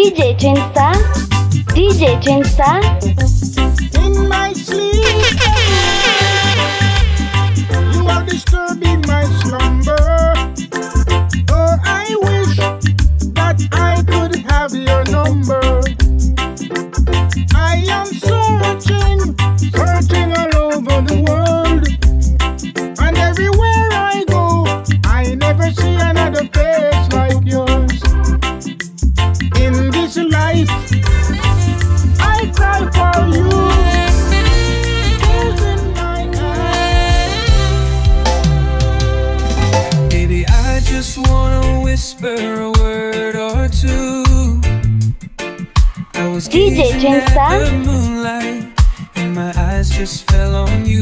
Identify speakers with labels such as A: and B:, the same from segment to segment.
A: DJ Chinsa, DJ Chinsa.
B: In my sleep, you are disturbing my slumber. Oh, I wish that I could have your number. I am searching, searching all over the world, and everywhere I go, I never see another face like yours. In this life, I cry for you. Tears in my eyes.
C: Baby, I just wanna whisper a word or two. I was
A: DJ
C: gazing at
A: Chinsa.
C: the moonlight, and my eyes just fell on you.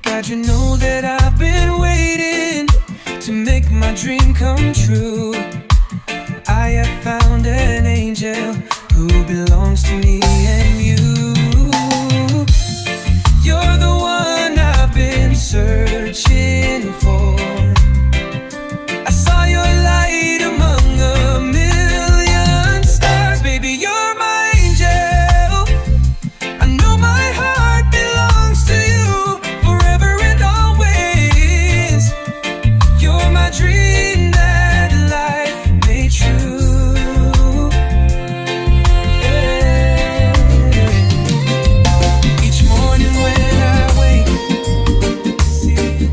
C: God, you know that I've been waiting to make my dream come true. I have found an angel who belongs to me and you. You're the one I've been searching for. I saw your light among a million stars. Baby, you're my angel. I know my heart belongs to you forever and always. You're my dream that life made true. Yeah. Each morning when I wake, see.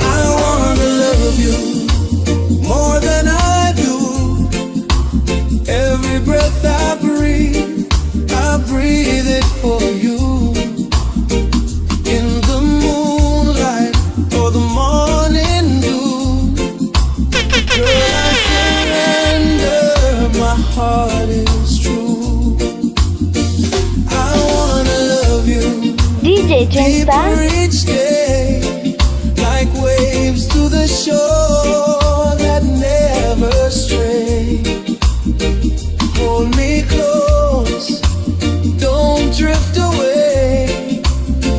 D: I wanna love you more than I do. Every breath I breathe it for you. In the moonlight or the morning dew, girl, I surrender. My heart is true. I wanna love you
A: DJ Chinsa.
D: deeper each day, like waves to the shore that never stray. Hold me close, don't drift away.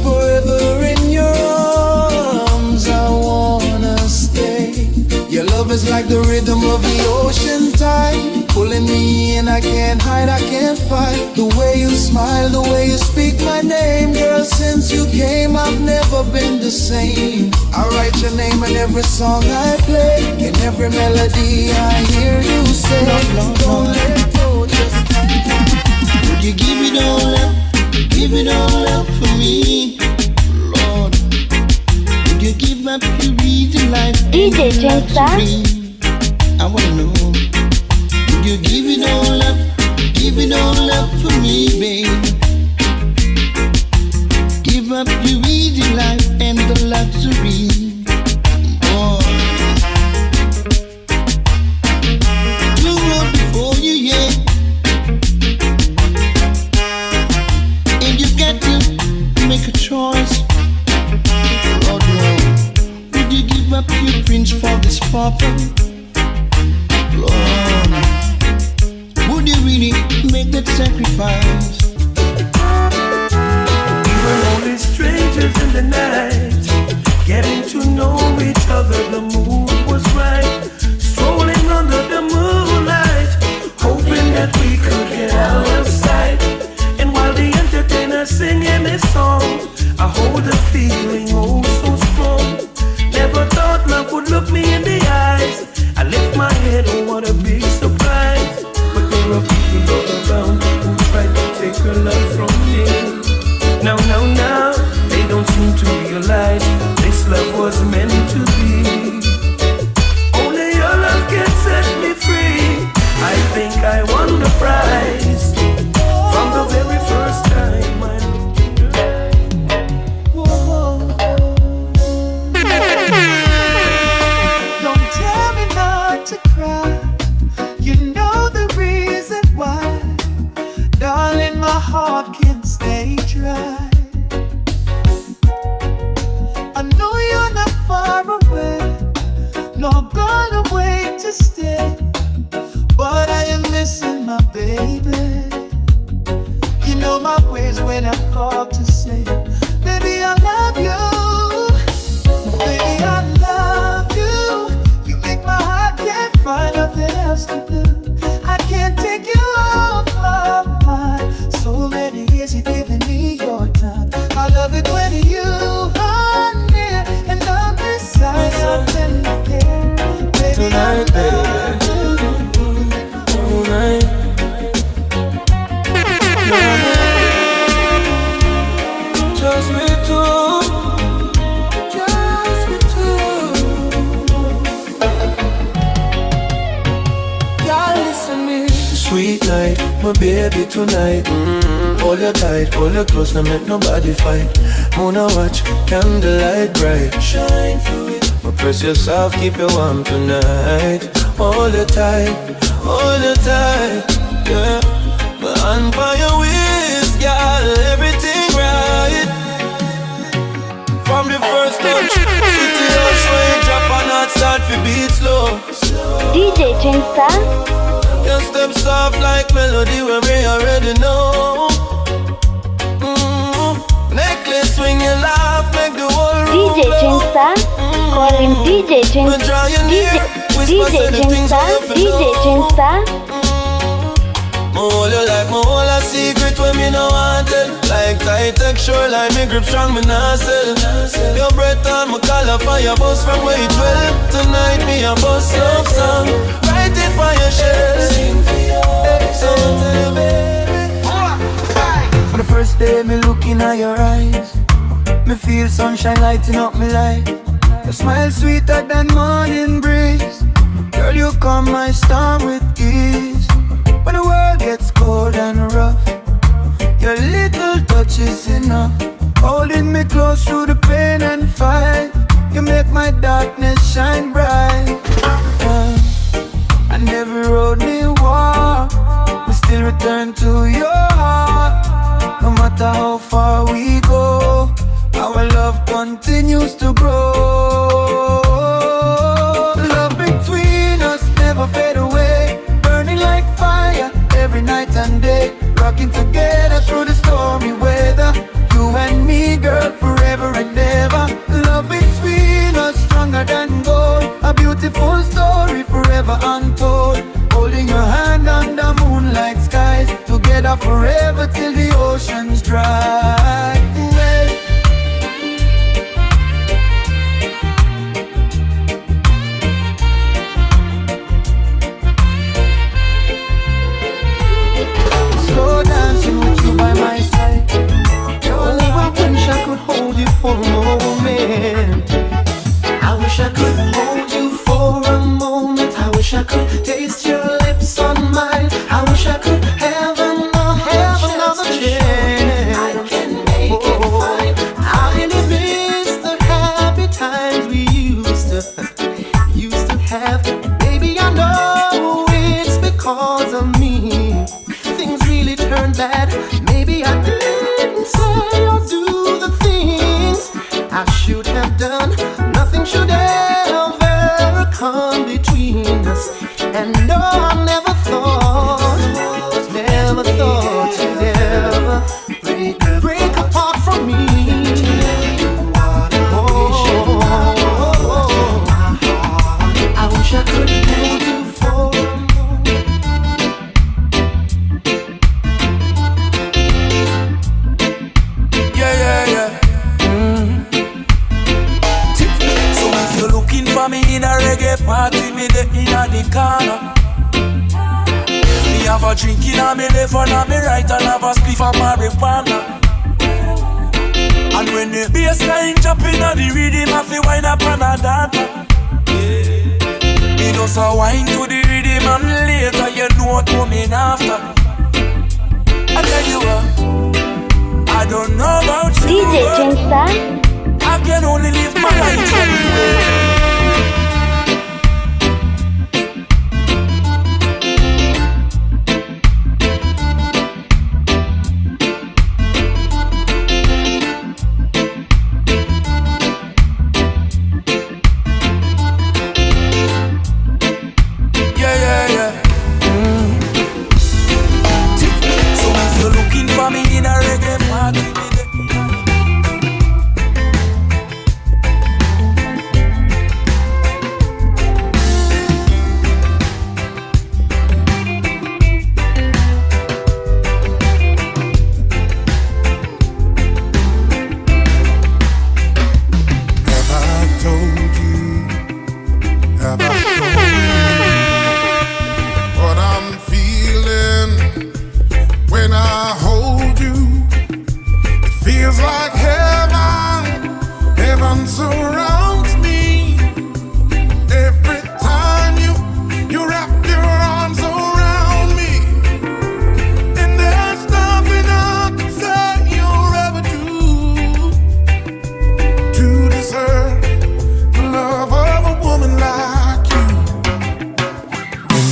D: Forever in your arms, I wanna stay. Your love is like the rhythm of the ocean tide, pulling me in, I can't hide, I can't fight. The way you smile, the way you speak my name, girl, since you came, I've never been the same. I write your name in every song I play, in every melody I hear you say. Don't let go, just would you give it all up, give it all up for me, Lord? Would you give up your reason life and
A: DJ
D: your
A: Chinsa.
D: luxury? I wanna know. Would you give it all up for me, babe? Give up your easy life and the luxury. Oh. Do what before you, yeah. And you got to make a choice. Lord, Lord, would you give up your fringe for this pauper? Lord, would you really make that sacrifice?
E: We were only strangers in the night, getting to know each other. The mood was right, strolling under the moonlight, hoping that we could get out of sight. And while the entertainer's singing his song, I hold the feeling oh so strong. Never thought love would look me in the eyes. I lift my head, oh what a big surprise. But there are people all around who try to take her love from me. Now, they don't seem to realize this love was meant to be. Only your love can set me free. I think I won the prize from the very first time I looked in your eyes.
D: Don't tell me not to cry. sweet night, my baby tonight. Hold you tight, hold you close, no make nobody fight. Moon a watch, candlelight bright, shine through it. But press yourself, keep you warm tonight. Hold you tight, yeah. My hand by your waist, girl, everything right. From the first touch, city hush when you drop and not start to beat slow.
A: DJ Chinsa,
D: Your step soft like melody when we already know. Necklace swing you laugh, make the whole room
A: DJ
D: glow.
A: Chinsa, call him DJ
D: Me
A: Chinsa,
D: draw you near, whisper say the things
A: Chinsa,
D: you never
A: DJ
D: know.
A: Chinsa.
D: Me hold you like me hold a secret when me no want it. Like tight tech shoreline, me grip strong, me nah sell. Your breath on my collar, fire bus from where you dwell. Tonight me a bust love song, write it for your shell. Sing for you, so tell you baby.
F: For the first day me looking at your eyes, me feel sunshine lighting up my life. Your smile sweeter than morning breeze. Girl, you calm my storm with ease. When the world gets cold and rough, your little touch is enough. Holding me close through the pain and fight. You make my darkness shine bright. And every road me walk, we still return to your heart. No matter how far we go, our love continues to grow. Love between us never fade away, burning like fire every night and day. Rocking together through the stormy weather, you and me, girl, forever and ever. Love between us stronger than gold, a beautiful story forever untold. Holding your hand under moonlight skies, together forever till the oceans dry. Slow dancing with you by my side. Oh, I wish I could hold you for a moment. I wish I could hold you for a moment. I wish I could taste your lips on mine. I wish I could have another chance. I can make it fine. I really miss the happy times we used to have. Baby, I know it's because of me things really turned bad. Maybe I didn't say or do the things I should have done. Nothing should ever come between us. And no, I never thought you'd ever break apart from me. I wish I could hold you for a moment.
C: Yeah. So if you're looking for me in a reggae party, me there in the corner. Me have a drink in a me left and a me right, and have a spliff of marijuana. And when the bassline jump in a the rhythm, I feel wind up and a dance. Me just a wine to the rhythm, and later you know what coming after. I tell you what, I don't know about you.
A: DJ Chinsa,
C: I can only live my life anyway. Yeah. So if you're looking for me in a reggae party,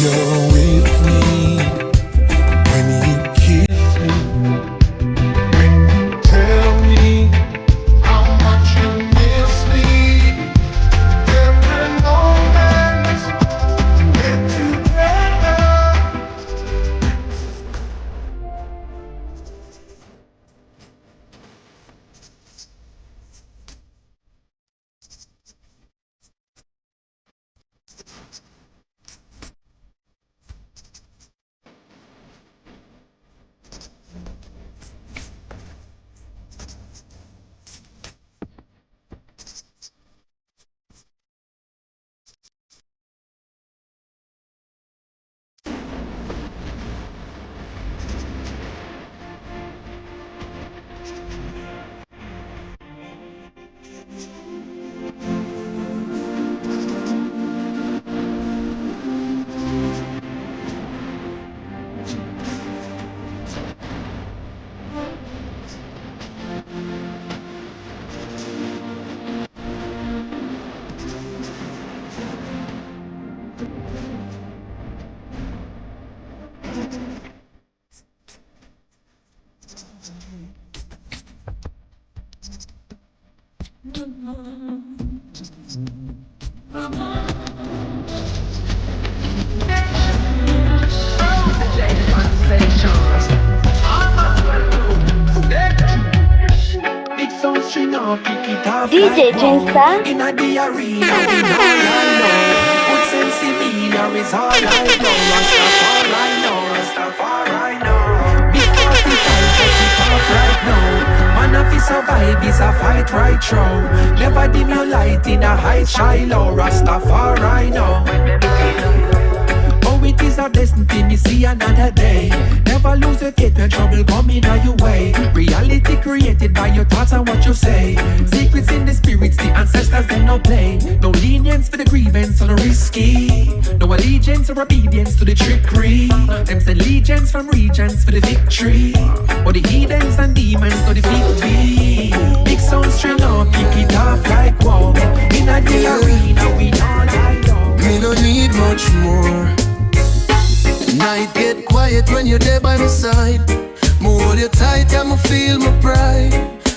D: you're with me, when you kiss me, when you tell me how much you miss me. Every moment we're together.
E: Big sound string up, pick it off
A: DJ
E: like wow.
A: Chinsa.
E: Inna the arena, we all I know. Good sense in me, there is all I know. Rastafari know, Rastafari know. Big 45, just it off right now. Man, if he survive, is a fight right through. Never dim your light in a high Shiloh. Rastafari know. Oh, it is a blessing to me see another day. Never lose your faith when trouble coming on your way. Reality created by your thoughts and what you say. Secrets in the spirits, the ancestors they no play. No lenience for the grievance or the risky. No allegiance or obedience to the trickery. Them send legions from regions for the victory. Or the heathens and demons to the victory. Big sound string up, pick it off like wow. In a the arena we all I know.
D: Me no need much more. Night get quiet when you're there by my side. Me hold you tight and me feel my pride.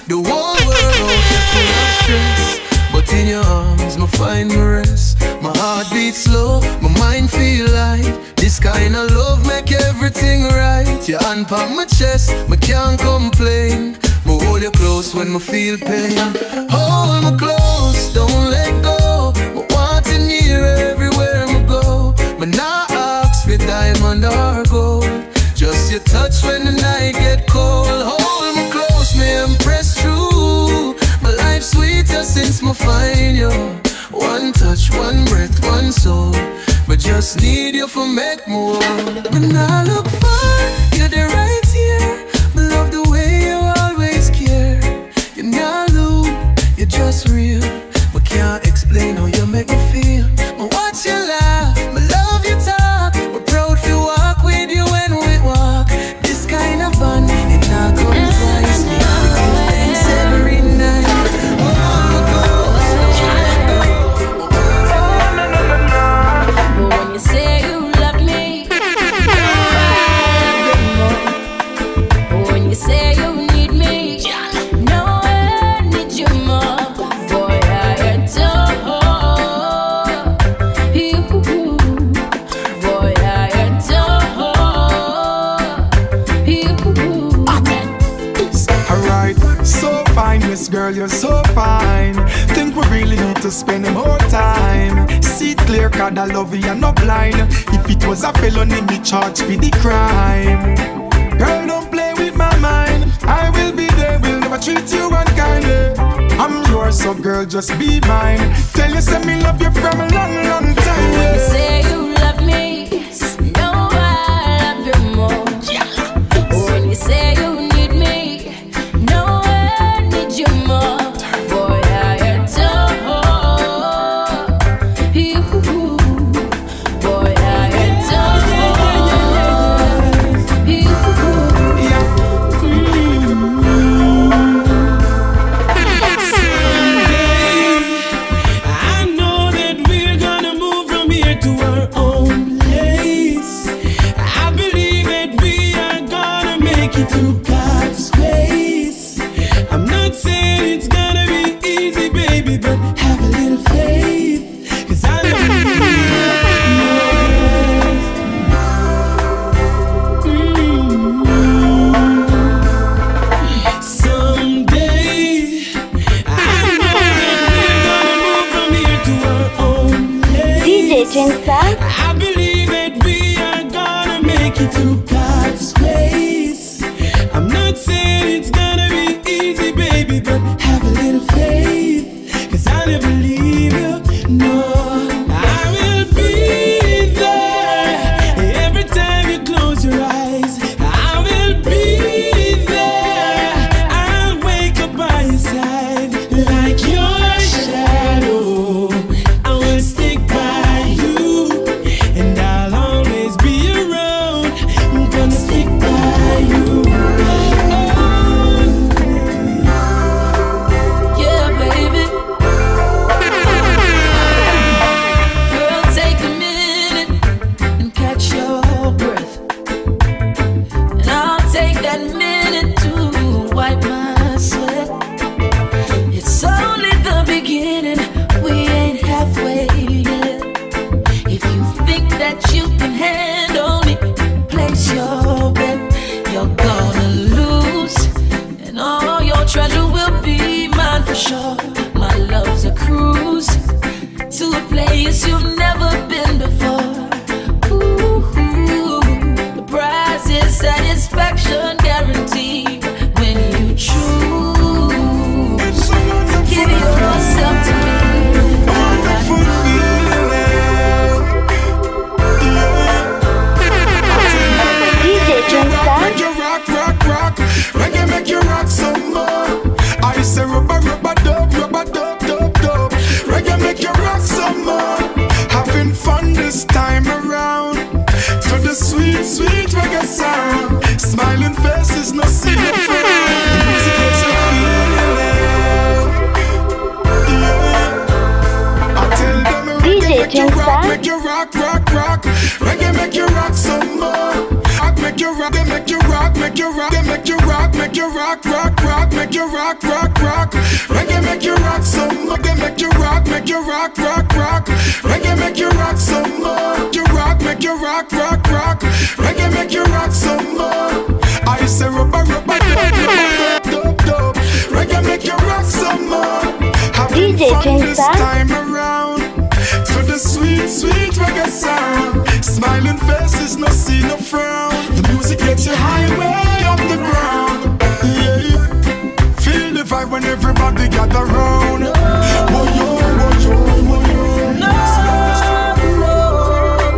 D: The whole world out there full of stress, but in your arms me find my rest. My heart beats slow, my mind feel light. This kind of love make everything right. Your hand on my chest, me can't complain. Me hold you close when me feel pain. Hold me close, don't let go. Me want you near everywhere me go. Me not ask for diamond or gold, just your touch when the night get cold. Hold me close, me impress through. My life sweeter since me find you. One touch, one breath, one soul. But just need you for make more. When I look far, you're the right here. Me love the way you always care. You're not loose, you're just real. But can't explain how you make me feel. Me watch you laugh, me love you talk. We're proud to walk with you when we walk. This kind of fun, it not comes twice. Me have to give thanks every night.
G: But when you say you love me, when you say you need me, no one needs you more. Boy, I adore you. Boy, I adore you.
B: Alright, so fine, yes girl, you're so fine. Think we really need to spend more time. See it clear, cause I love you, you're not blind. If it was a felony, me charge for the crime. Girl, don't play with my mind. I will be there, will never treat you unkindly. I'm yours, so girl, just be mine. Tell you, say me love you from a long, long time.
G: When you say you love me, no, I love you more. When you say you need me, no one needs you more. Boy, I adore you. Boy, I adore you.
C: I know that we're gonna move from here to our own
D: through God's grace. I'm not saying it's gonna be easy, baby, but have a little faith, 'cause I never leave you, no. I will be there every time you close your eyes. I will be there. I'll wake up by your side like your shadow. I will stick by you, and I'll always be around. I'm gonna stick by you.
G: Yeah, baby. Girl, take a minute and catch your breath. And I'll take that minute to wipe my sweat. It's only the beginning, we ain't halfway yet. If you think that you can handle me, place your bet. You're gonna lose, and all your treasure will be mine for sure. My love's a cruise to a place you've never been before. Ooh, the prize is satisfaction guaranteed when you choose. Give yourself to me.
B: Wonderful feeling.
A: DJ Chunsa.
B: Make you rock, rock, rock. Reggae make you rock some more. I say rubber, rubber, dub, dub, dub. Reggae make you rock some more. Having fun this time around. To the sweet, sweet reggae sound. Smiling faces, no see no frown. The music makes you feel. Yeah. I tell them
A: DJ
B: reggae make you
A: Chunsa.
B: rock, make you rock, rock, rock. Reggae make you rock some more. Make you rock, make you rock, make you rock, make you rock, make you rock, rock, rock, make you rock, rock, rock. Reggae make you rock some more. Make you rock, make you rock, rock, rock. Reggae make you rock some more. You rock, make you rock, rock, rock. Reggae make you rock some more. I say rubber, rubber, dub, dub, dub. Reggae make you rock some more. Having
A: DJ
B: fun this
A: Chunsa.
B: time around. To the sweet, sweet reggae sound. Smiling faces, no see no frown. The music gets you high way off the ground. Yeah. Feel the vibe when everybody gather round. Woah yo, woah yo, woah yo.
F: No,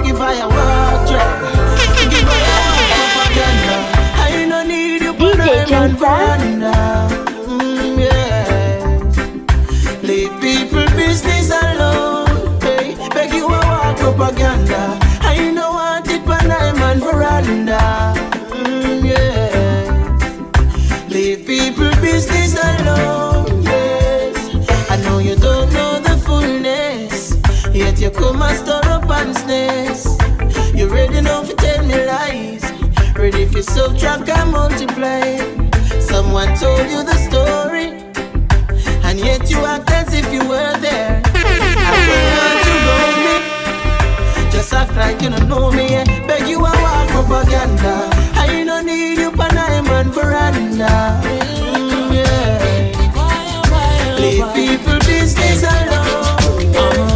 F: give I a watch, give I a propaganda. I no need you, but
A: DJ
F: I'm
A: Chunsa.
F: yes. Leave people business alone. Hey, beg you a walk propaganda. I no want it, but I'm on veranda. Yes. Leave people business alone. Yes. I know you don't know the fullness, yet you come and stir up and snares. You ready now to tell me lies, ready for subtract and multiply. Someone told you the story, and yet you act as if you were there. I don't want you know me, just act like you don't know me. Beg you a walk propaganda. I don't need you, but I'm on veranda. Yeah. Leave people business alone.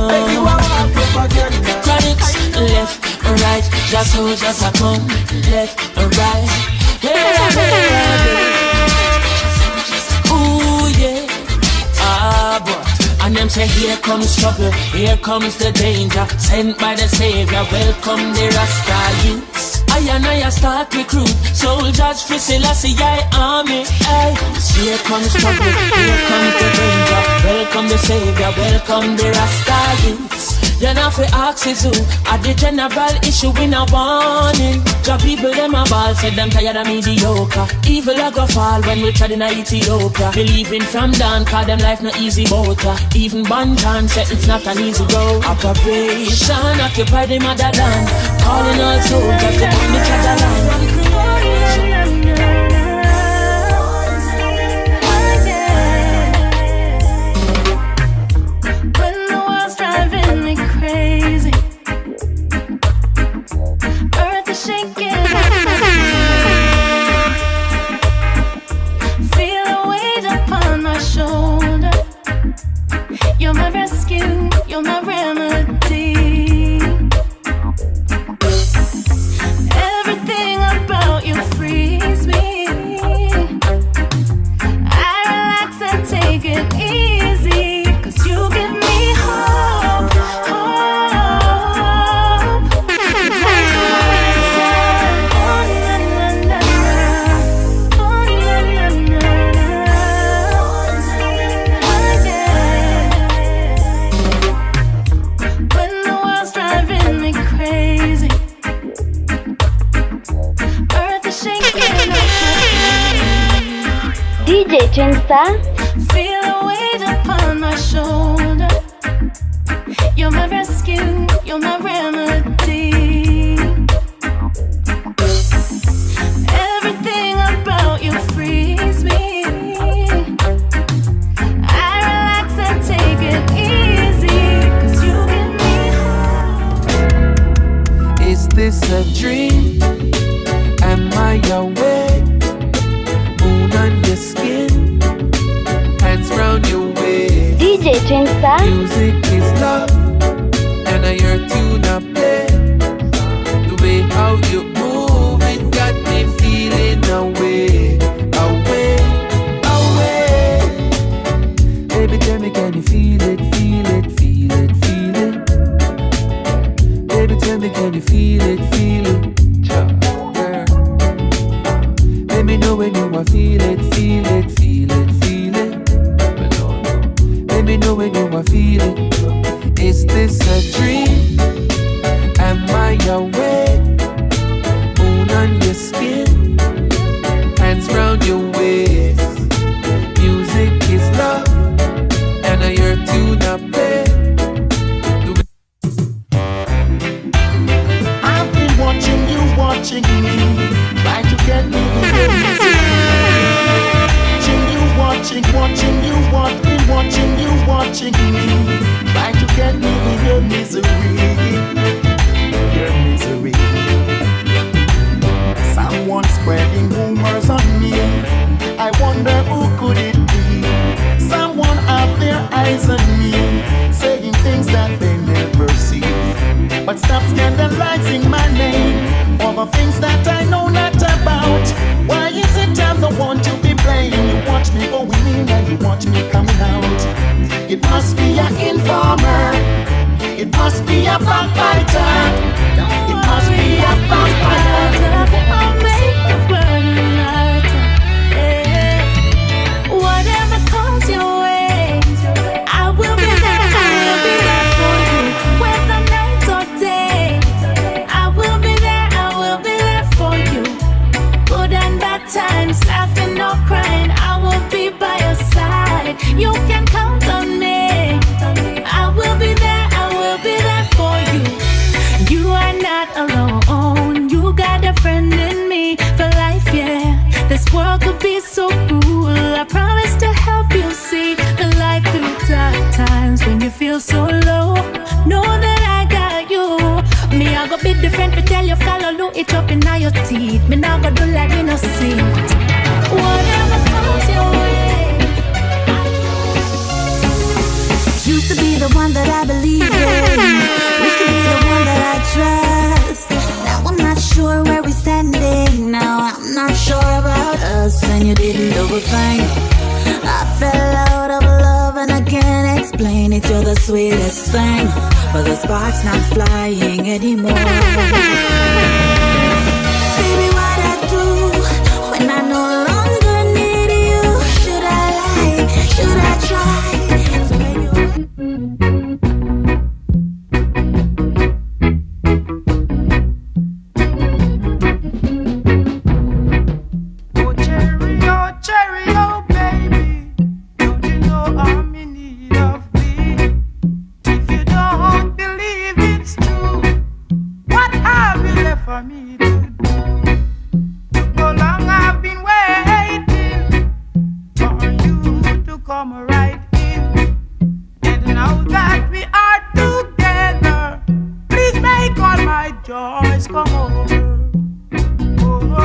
F: Beg you a walk propaganda.
G: Chronics, left and right, just hold, just a come, left and right. Ooh yeah, but and them say here comes trouble, here comes the danger, sent by the Savior. Welcome the Rasta youths. I and I start recruit soldiers for Selassie army. Aye. Here comes trouble, here comes the danger. Welcome the Savior, welcome the Rasta youths. Then I fi ask is who at the general issue in a warning. The people them a ball said them tired of mediocre. Evil a go fall when we tried in a Ethiopia. Believing from down cause them life no easy boater. Even Bantan said it's not an easy road. Operation occupy the motherland. Calling all soldiers to come the fatherland.
H: You're my rescue, you're my remedy.
A: Chensa.
G: Feel the weight upon my shoulder. You're my rescue, you're my remedy. Everything about you frees me. I relax and take it easy, 'cause you give me hope.
C: Is this a dream? Am I awake? Moon on your skin, hands round your waist.
A: DJ Chensa.
C: Music is love, and I hear tune up play. The way how you move, it got me feeling away, away, away. Baby, tell me, can you feel it, feel it, feel it, feel it? Baby, tell me, can you feel it, feel it? Girl, let me know when you want feel it, feel it, feel it, feel it. Let me know when you want feel it. Is this a dream? Am I awake? Moon on your skin, hands round your waist. Music is love, and I hear tune up play.
B: I've been watching you, watching me, trying to get me in your misery. Watching you, watching you, watching me, trying to get me in your misery, your misery. Someone spreading rumors on me. I wonder who could it be? Someone have their eyes on me, saying things that they never see. But stop scandalizing my name over things that I know not about. Why is it I'm the one to be blamed? You watch me going in and you watch me coming out. It must be an informer. It must be a backbiter. It must be a backbiter.
G: I'll make the burning lighter. Yeah. Whatever comes your way, I will be there. I will be there for you. Whether night or day, I will be there. I will be there for you. Good and bad times, laughing or crying, I will be by your side. You can count on me. I will be there. I will be there for you. You are not alone. You got a friend in me for life, yeah. This world could be so cruel. I promise to help you see the light through dark times when you feel so low. Know that I got you. Me, I go be different to tell you, follow, look it up in your teeth. Me, now go do like me no see it. Whatever comes your way. Used to be the one that I believe in. Used to be the one that I trust. Now I'm not sure where we're standing. Now I'm not sure about us. And you didn't do a thing. I fell out of love and I can't explain it. You're the sweetest thing, but the spark's not flying anymore. Baby, what I do when I no longer need you? Should I lie? Should I try to make you?
E: Cherry, oh baby, don't you know I'm in need of thee? If you don't believe it's true, what have you left for me to do? So long I've been waiting for you to come right in, and now that we are together, please make all my joys come over. Oh, oh, oh, oh.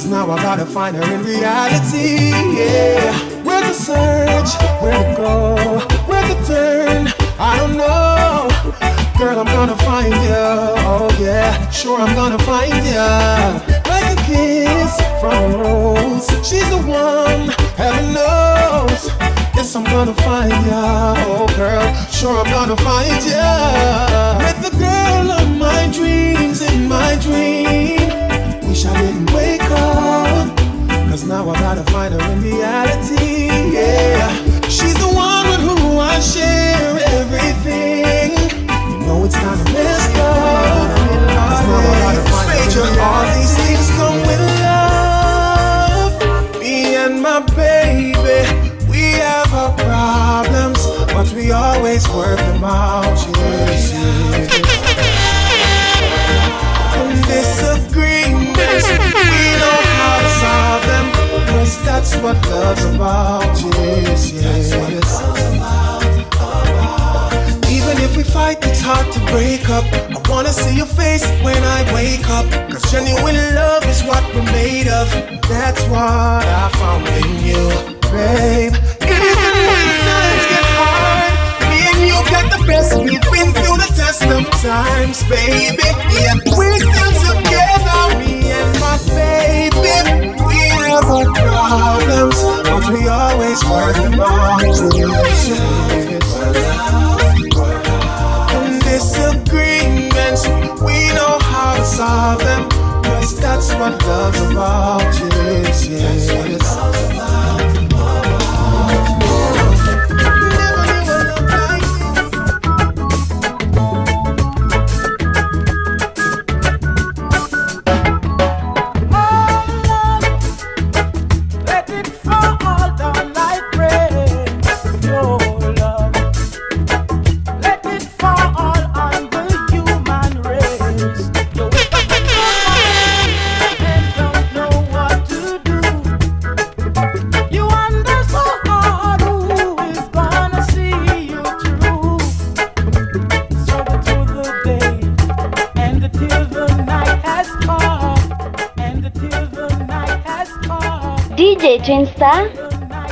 F: Now I gotta find her in reality, yeah. Where to search, where to go, where to turn, I don't know. Girl, I'm gonna find you, oh yeah. Sure, I'm gonna find you. Like a kiss from a rose, she's the one, heaven knows. Yes, I'm gonna find you. Oh girl, sure I'm gonna find ya. Met the girl of my dreams in my dream. Wish I didn't wake up, cause now I gotta find her in reality, yeah. She's the one with who I share everything. You know it's kinda messed up, cause now I gotta find her in reality. All these things come with love. Me and my baby, we have our problems, but we always work them out, yes, yes. Disagreements, we know how to solve them, cause that's what love's about, yes, yes. Even if we fight, it's hard to break up. I wanna see your face when I wake up, cause genuine love is what we're made of. That's what I found in you, babe. Even when times get hard, me and you got the best. We've been through the test of times, baby. Yeah, we're still together, me and my baby. We have our problems, but we always work them out. Disagreements, we know how to solve them, cause that's what love's about, yes, yes.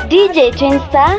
A: DJ Chinsta